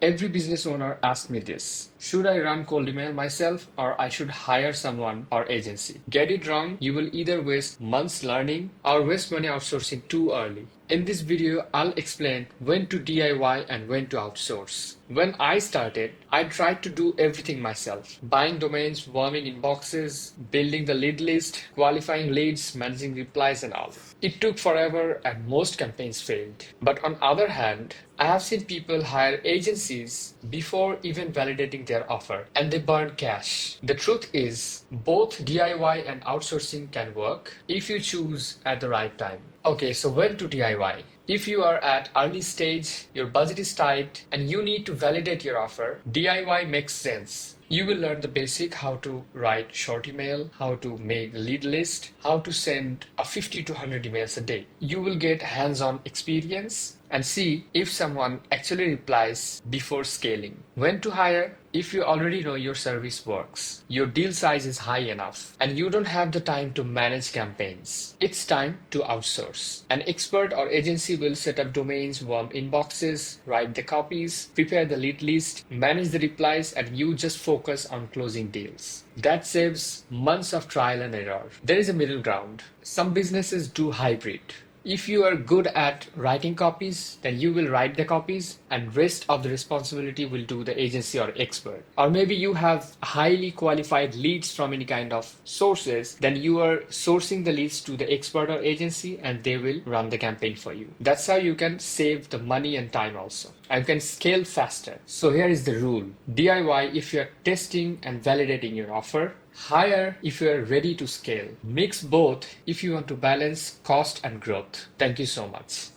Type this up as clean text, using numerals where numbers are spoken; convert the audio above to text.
Every business owner asks me this. Should I run cold email myself or I should hire someone or agency? Get it wrong, you will either waste months learning or waste money outsourcing too early. In this video, I'll explain when to DIY and when to outsource. When I started, I tried to do everything myself. Buying domains, warming inboxes, building the lead list, qualifying leads, managing replies and all. It took forever and most campaigns failed. But on other hand, I have seen people hire agencies before even validating their offer and they burn cash. The truth is, both DIY and outsourcing can work if you choose at the right time. Okay, so when to DIY? If you are at early stage, your budget is tight, and you need to validate your offer, DIY makes sense. You will learn the basic how to write short email, how to make lead list, how to send a 50 to 100 emails a day. You will get hands-on experience and see if someone actually replies before scaling. When to hire? If you already know your service works, your deal size is high enough, and you don't have the time to manage campaigns, it's time to outsource. An expert or agency will set up domains, warm inboxes, write the copies, prepare the lead list, manage the replies, and you just focus on closing deals. That saves months of trial and error. There is a middle ground. Some businesses do hybrid. If you are good at writing copies, then you will write the copies and rest of the responsibility will do the agency or expert. Or maybe you have highly qualified leads from any kind of sources, then you are sourcing the leads to the expert or agency and they will run the campaign for you. That's how you can save the money and time also. And can scale faster. So here is the rule. DIY if you are testing and validating your offer. Hire if you are ready to scale. Mix both if you want to balance cost and growth. Thank you so much.